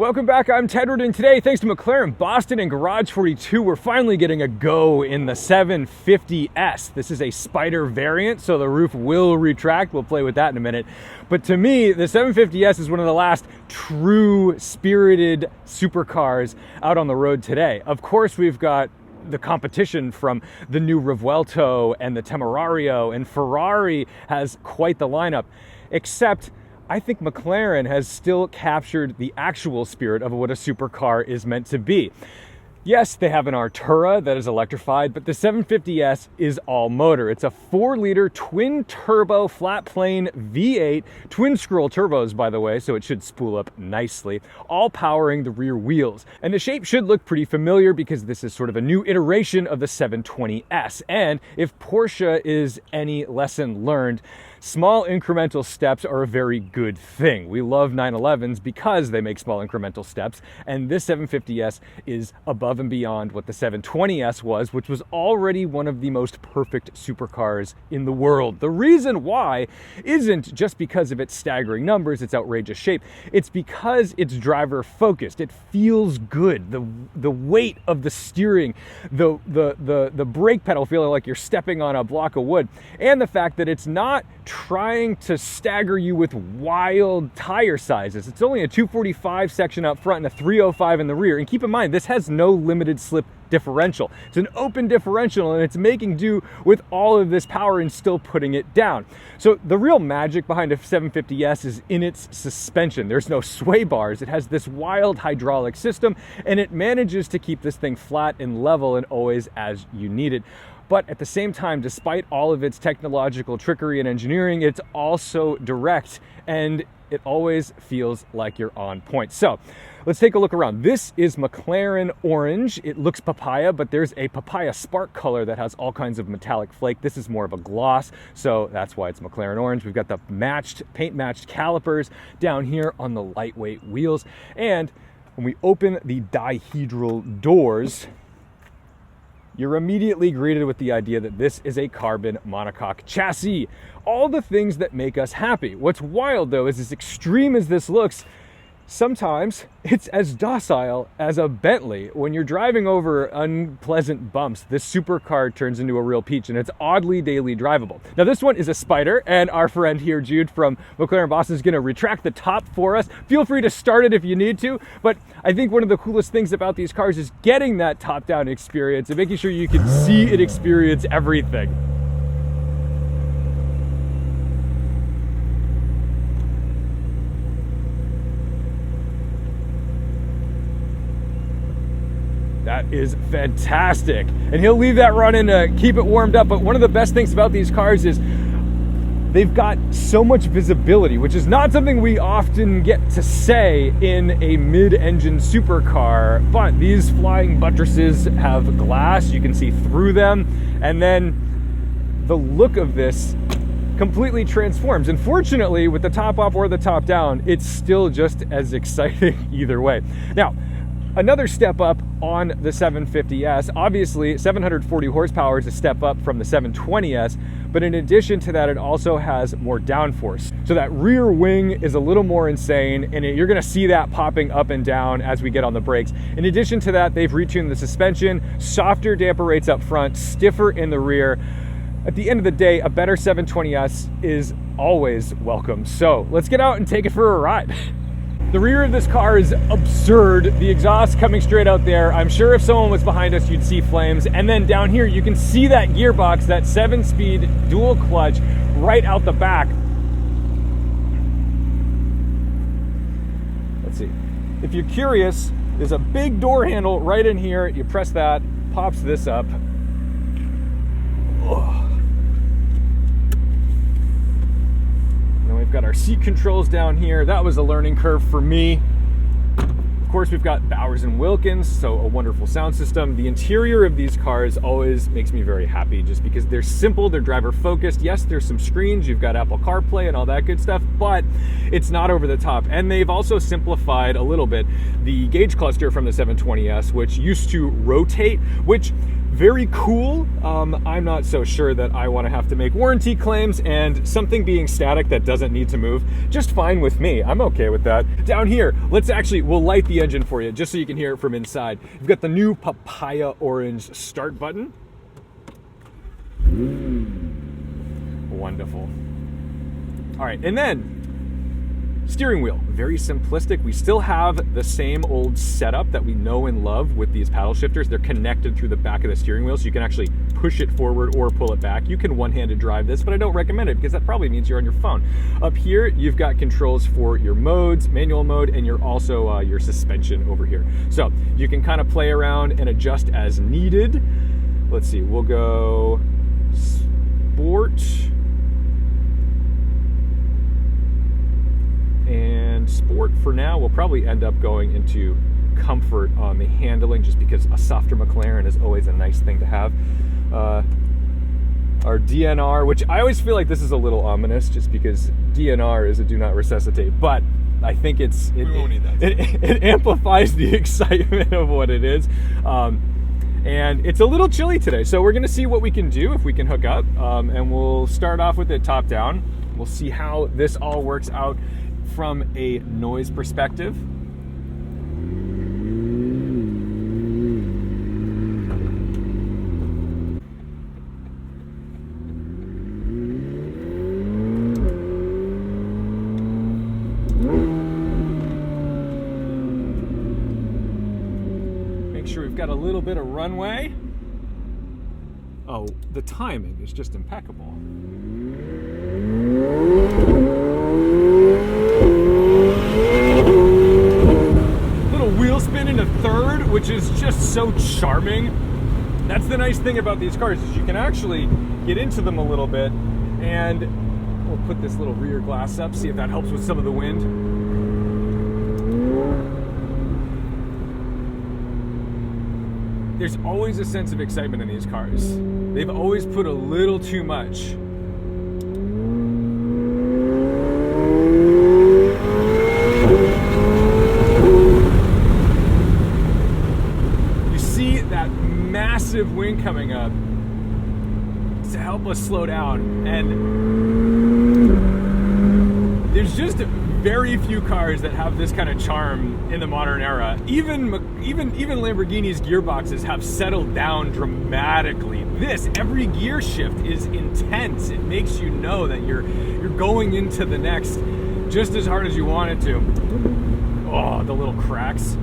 Welcome back, I'm Tedward, and today, thanks to McLaren Boston and Garage 42, we're finally getting a go in the 750S. This is a Spider variant, so the roof will retract. We'll play with that in a minute. But to me, the 750S is one of the last true spirited supercars out on the road today. Of course, we've got the competition from the new Revuelto and the Temerario, and Ferrari has quite the lineup, except I think McLaren has still captured the actual spirit of what a supercar is meant to be. Yes, they have an Artura that is electrified, but the 750S is all motor. It's a 4-liter twin-turbo flat-plane V8, twin-scroll turbos, by the way, so it should spool up nicely, all powering the rear wheels. And the shape should look pretty familiar because this is sort of a new iteration of the 720S. And if Porsche is any lesson learned, small incremental steps are a very good thing. We love 911s because they make small incremental steps, and this 750S is above and beyond what the 720S was, which was already one of the most perfect supercars in the world. The reason why isn't just because of its staggering numbers, its outrageous shape. It's because it's driver focused. It feels good. The weight of the steering, the brake pedal feeling like you're stepping on a block of wood, and the fact that it's not trying to stagger you with wild tire sizes. It's only a 245 section up front and a 305 in the rear. And keep in mind, this has no limited slip differential. It's an open differential, and it's making do with all of this power and still putting it down. So the real magic behind a 750S is in its suspension. There's no sway bars. It has this wild hydraulic system, and it manages to keep this thing flat and level and always as you need it. But at the same time, despite all of its technological trickery and engineering, it's also direct, and it always feels like you're on point. So let's take a look around. This is McLaren orange. It looks papaya, but there's a papaya spark color that has all kinds of metallic flake. This is more of a gloss, so that's why it's McLaren orange. We've got the paint-matched calipers down here on the lightweight wheels. And when we open the dihedral doors, you're immediately greeted with the idea that this is a carbon monocoque chassis. All the things that make us happy. What's wild, though, is as extreme as this looks, sometimes it's as docile as a Bentley. When you're driving over unpleasant bumps, this supercar turns into a real peach, and it's oddly daily drivable. Now, this one is a Spider, and our friend here, Jude from McLaren Boston, is going to retract the top for us. Feel free to start it if you need to, but I think one of the coolest things about these cars is getting that top-down experience and making sure you can see and experience everything. That is fantastic. And he'll leave that running to keep it warmed up. But one of the best things about these cars is they've got so much visibility, which is not something we often get to say in a mid-engine supercar. But these flying buttresses have glass. You can see through them. And then the look of this completely transforms. And fortunately, with the top up or the top down, it's still just as exciting either way. Now, another step up on the 750S. Obviously, 740 horsepower is a step up from the 720S, but in addition to that, it also has more downforce. So that rear wing is a little more insane, and you're gonna see that popping up and down as we get on the brakes. In addition to that, they've retuned the suspension, softer damper rates up front, stiffer in the rear. At the end of the day, a better 720S is always welcome. So let's get out and take it for a ride. The rear of this car is absurd. The exhaust coming straight out there. I'm sure if someone was behind us, you'd see flames. And then down here, you can see that gearbox, that 7-speed dual clutch right out the back. Let's see. If you're curious, there's a big door handle right in here. You press that, pops this up. Oh. We've got our seat controls down here. That was a learning curve for me. Of course, we've got Bowers & Wilkins, so a wonderful sound system. The interior of these cars always makes me very happy just because they're simple, they're driver focused. Yes, there's some screens, you've got Apple CarPlay and all that good stuff, but it's not over the top. And they've also simplified a little bit the gauge cluster from the 720S, which used to rotate, which very cool. I'm not so sure that I want to have to make warranty claims, and something being static that doesn't need to move, just fine with me. I'm okay with that. Down here, we'll light the engine for you just so you can hear it from inside. You've got the new papaya orange start button. Wonderful. All right, and then steering wheel, very simplistic. We still have the same old setup that we know and love with these paddle shifters. They're connected through the back of the steering wheel, so you can actually push it forward or pull it back. You can one-handed drive this, but I don't recommend it because that probably means you're on your phone. Up here, you've got controls for your modes, manual mode, and you're also your suspension over here. So you can kind of play around and adjust as needed. Let's see, we'll go sport. And sport for now. We'll probably end up going into comfort on the handling just because a softer McLaren is always a nice thing to have. Our DNR, which I always feel like this is a little ominous just because DNR is a do not resuscitate, but I think we won't need that. It amplifies the excitement of what it is. And it's a little chilly today, so we're gonna see what we can do if we can hook up, and we'll start off with it top down. We'll see how this all works out from a noise perspective. Make sure we've got a little bit of runway. Oh, the timing is just impeccable. Wheel spin in a third, which is just so charming. That's the nice thing about these cars, is you can actually get into them a little bit, and we'll put this little rear glass up, see if that helps with some of the wind. There's always a sense of excitement in these cars. They've always put a little too much. Massive wind coming up to help us slow down, and there's just very few cars that have this kind of charm in the modern era. Even Lamborghini's gearboxes have settled down dramatically. Every gear shift is intense. It makes you know that you're going into the next just as hard as you want it to. Oh, the little cracks.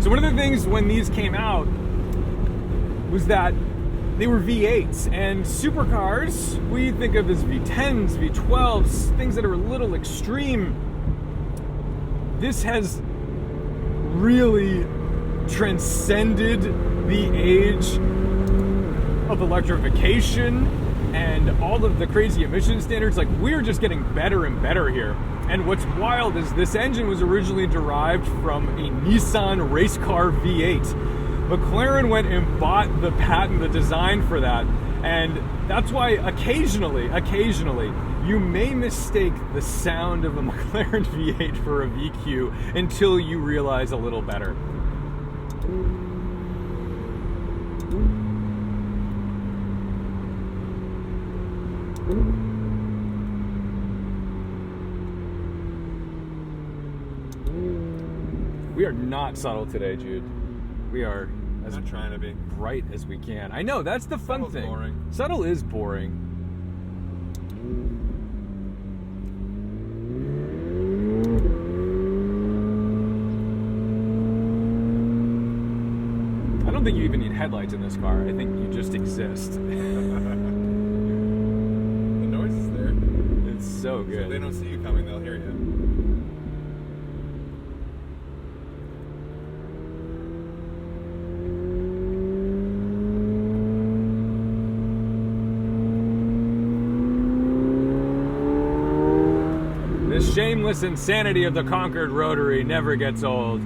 So one of the things when these came out was that they were V8s, and supercars we think of as V10s, V12s, things that are a little extreme. This has really transcended the age of electrification and all of the crazy emission standards. Like, we're just getting better and better here. And what's wild is this engine was originally derived from a Nissan race car V8. McLaren went and bought the patent, the design for that. And that's why occasionally, you may mistake the sound of a McLaren V8 for a VQ until you realize a little better. We are not subtle today, Jude. We are as not trying to be bright as we can. I know, that's the fun thing. Boring. Subtle is boring. I don't think you even need headlights in this car. I think you just exist. The noise is there. It's so good. So if they don't see you coming, they'll hear you. The shameless insanity of the Concord Rotary never gets old.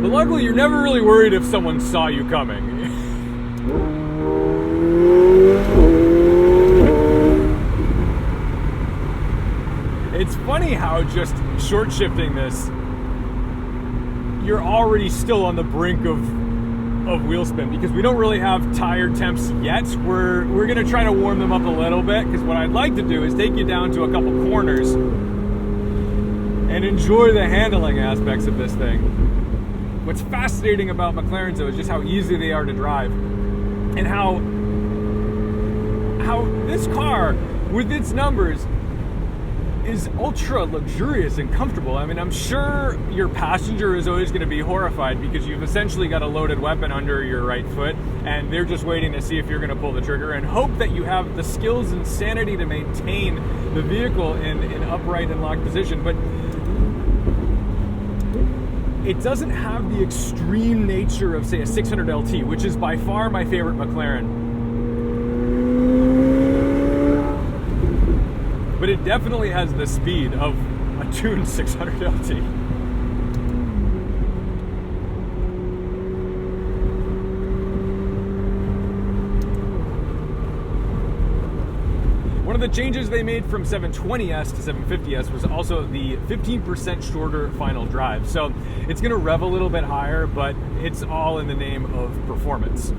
But luckily, you're never really worried if someone saw you coming. It's funny how just short shifting this, you're already still on the brink of wheel spin, because we don't really have tire temps yet. We're gonna try to warm them up a little bit, because what I'd like to do is take you down to a couple corners and enjoy the handling aspects of this thing. What's fascinating about McLarens though is just how easy they are to drive, and how this car with its numbers is ultra luxurious and comfortable. I mean, I'm sure your passenger is always going to be horrified because you've essentially got a loaded weapon under your right foot, and they're just waiting to see if you're going to pull the trigger and hope that you have the skills and sanity to maintain the vehicle in upright and locked position. But it doesn't have the extreme nature of, say, a 600 LT, which is by far my favorite McLaren. But it definitely has the speed of a tuned 600 LT. One of the changes they made from 720S to 750S was also the 15% shorter final drive. So it's going to rev a little bit higher, but it's all in the name of performance.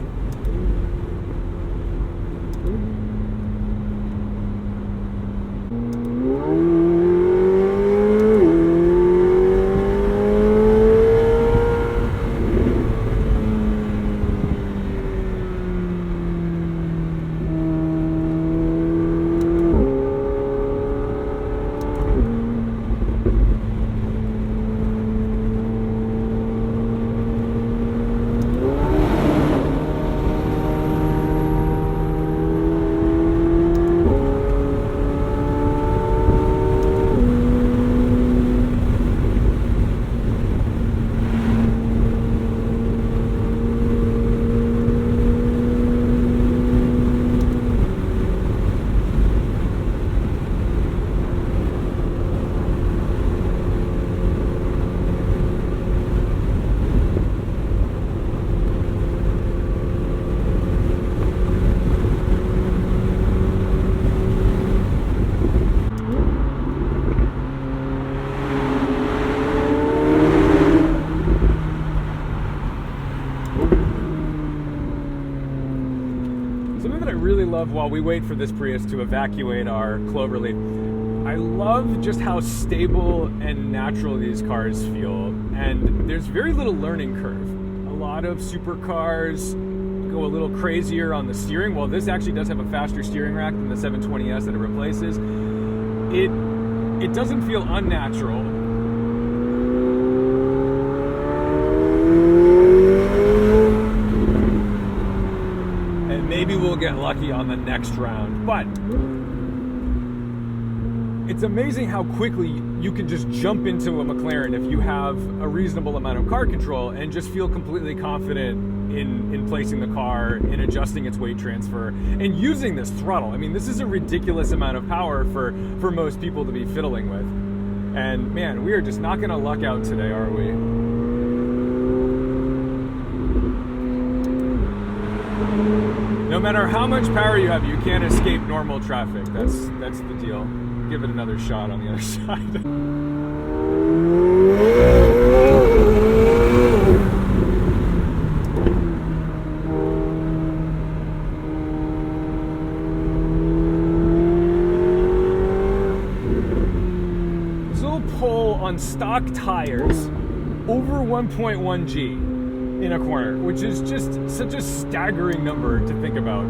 While we wait for this Prius to evacuate our cloverleaf, I love just how stable and natural these cars feel, and there's very little learning curve. A lot of supercars go a little crazier on the steering. While this actually does have a faster steering rack than the 720S that it replaces, it doesn't feel unnatural. Maybe we'll get lucky on the next round, but it's amazing how quickly you can just jump into a McLaren if you have a reasonable amount of car control and just feel completely confident in placing the car, in adjusting its weight transfer, and using this throttle. I mean, this is a ridiculous amount of power for most people to be fiddling with. And man, we are just not gonna luck out today, are we? No matter how much power you have, you can't escape normal traffic. That's the deal. Give it another shot on the other side. This little pull on stock tires over 1.1 G in a corner, which is just such a staggering number to think about.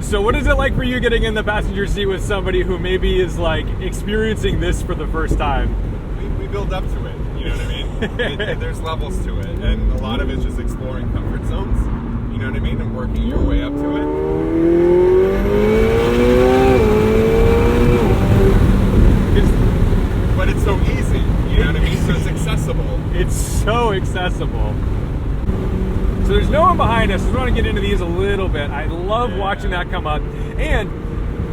So what is it like for you getting in the passenger seat with somebody who maybe is like experiencing this for the first time? We build up to it, you know what I mean? There's levels to it, and a lot of it's just exploring comfort zones, you know what I mean, and working your way up to it. But it's so easy, you know what I mean? So it's accessible. It's so accessible. So there's no one behind us. I just want to get into these a little bit. I love watching that come up. And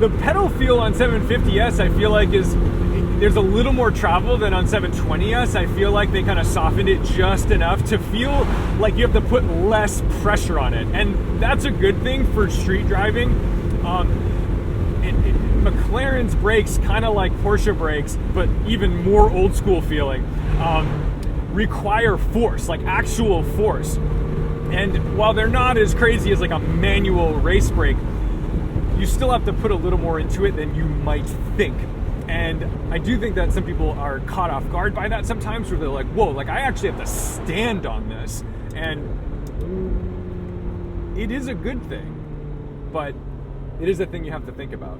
the pedal feel on 750S, I feel like there's a little more travel than on 720S. I feel like they kind of softened it just enough to feel like you have to put less pressure on it. And that's a good thing for street driving. McLaren's brakes, kind of like Porsche brakes, but even more old school feeling, require force, like actual force. And while they're not as crazy as like a manual race brake, you still have to put a little more into it than you might think. And I do think that some people are caught off guard by that sometimes, where they're like, whoa, like I actually have to stand on this. And it is a good thing, but it is a thing you have to think about.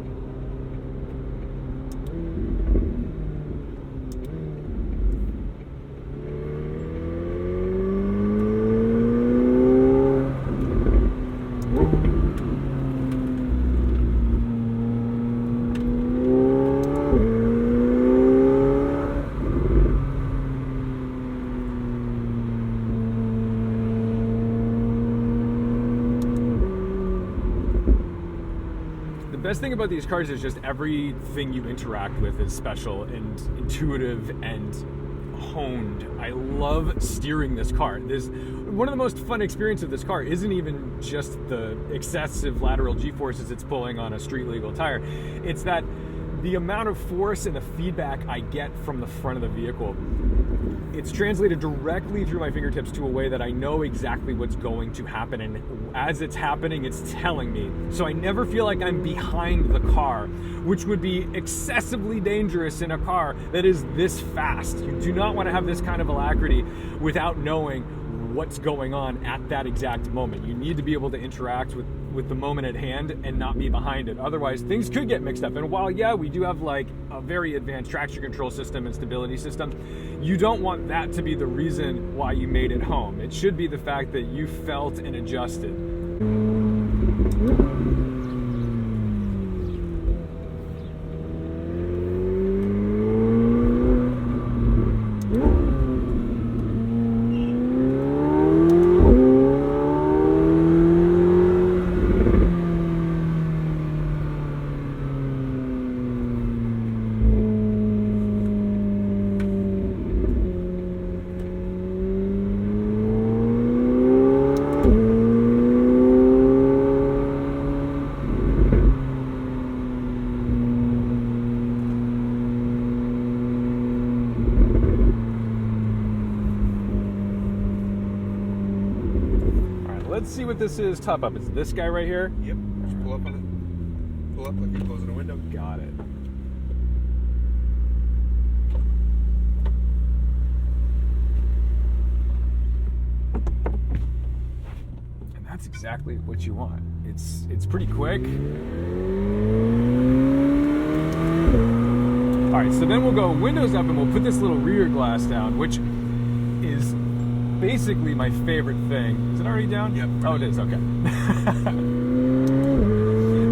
The best thing about these cars is just everything you interact with is special and intuitive and honed. I love steering this car. One of the most fun experiences of this car isn't even just the excessive lateral G-forces it's pulling on a street legal tire. It's that the amount of force and the feedback I get from the front of the vehicle, it's translated directly through my fingertips to a way that I know exactly what's going to happen, and as it's happening, it's telling me. So I never feel like I'm behind the car, which would be excessively dangerous in a car that is this fast. You do not want to have this kind of alacrity without knowing what's going on at that exact moment. You need to be able to interact with the moment at hand and not be behind it. Otherwise, things could get mixed up. And while, yeah, we do have like a very advanced traction control system and stability system, you don't want that to be the reason why you made it home. It should be the fact that you felt and adjusted. Let's see what this is top up. It's this guy right here? Yep. Just pull up on it. Pull up like you're closing a window. Got it. And that's exactly what you want. It's pretty quick. All right, so then we'll go windows up and we'll put this little rear glass down, which is basically my favorite thing. Is it already down? Yep. Oh, it is. Okay.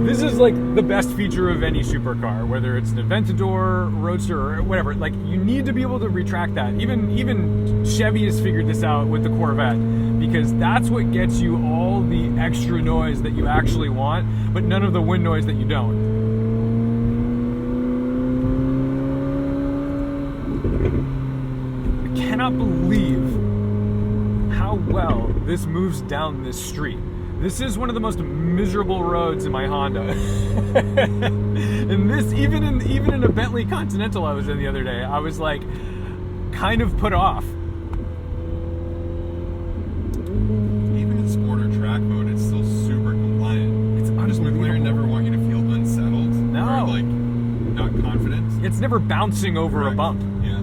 This is like the best feature of any supercar, whether it's an Aventador, Roadster, or whatever. Like, you need to be able to retract that. Even Chevy has figured this out with the Corvette, because that's what gets you all the extra noise that you actually want, but none of the wind noise that you don't. I cannot believe how well this moves down this street. This is one of the most miserable roads in my Honda. And this, even in a Bentley Continental I was in the other day, I was like kind of put off. Even in sport or track mode, it's still super compliant. It's unbelievable. McLaren never want you to feel unsettled. No. Or like not confident. It's never bouncing over a bump. Yeah.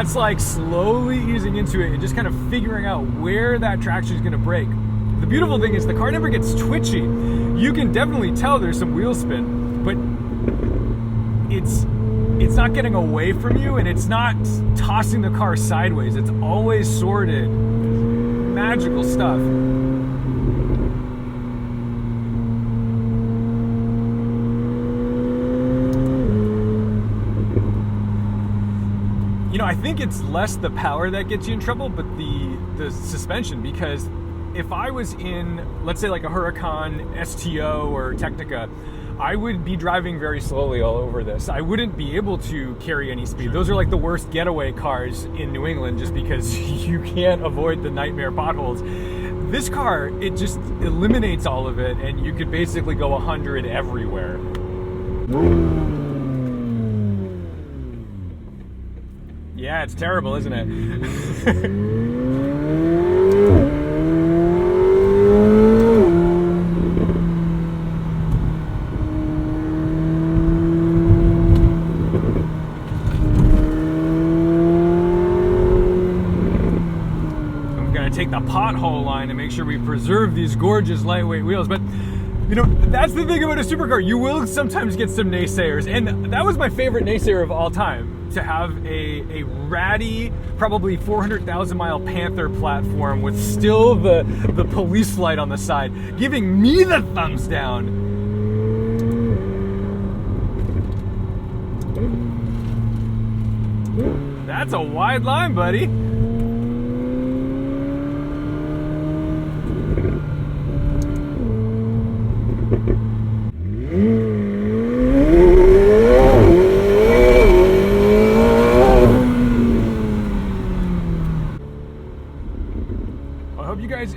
it's like slowly easing into it and just kind of figuring out where that traction is going to break. The beautiful thing is the car never gets twitchy. You can definitely tell there's some wheel spin, but it's not getting away from you, and it's not tossing the car sideways. It's always sorted. Magical stuff. You know, I think it's less the power that gets you in trouble, but the suspension, because if I was in, let's say like a Huracan STO or Technica, I would be driving very slowly all over this. I wouldn't be able to carry any speed. Those are like the worst getaway cars in New England just because you can't avoid the nightmare potholes. This car, it just eliminates all of it, and you could basically go 100 everywhere. Yeah, it's terrible, isn't it? Take the pothole line and make sure we preserve these gorgeous lightweight wheels. But you know, that's the thing about a supercar. You will sometimes get some naysayers, and that was my favorite naysayer of all time, to have a ratty, probably 400,000 mile Panther platform with still the police light on the side, giving me the thumbs down. That's a wide line, buddy.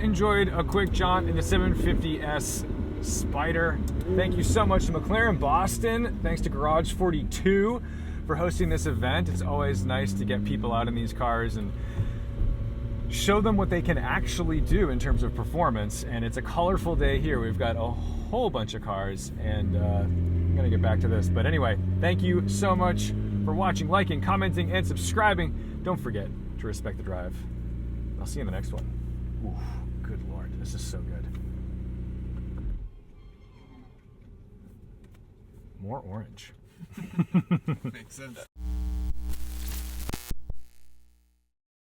Enjoyed a quick jaunt in the 750S Spider. Thank you so much to McLaren Boston. Thanks to Garage 42 for hosting this event. It's always nice to get people out in these cars and show them what they can actually do in terms of performance. And it's a colorful day here. We've got a whole bunch of cars, and I'm gonna get back to this. But anyway, thank you so much for watching, liking, commenting, and subscribing. Don't forget to respect the drive. I'll see you in the next one. Oof. Good Lord, this is so good. More orange. Makes sense.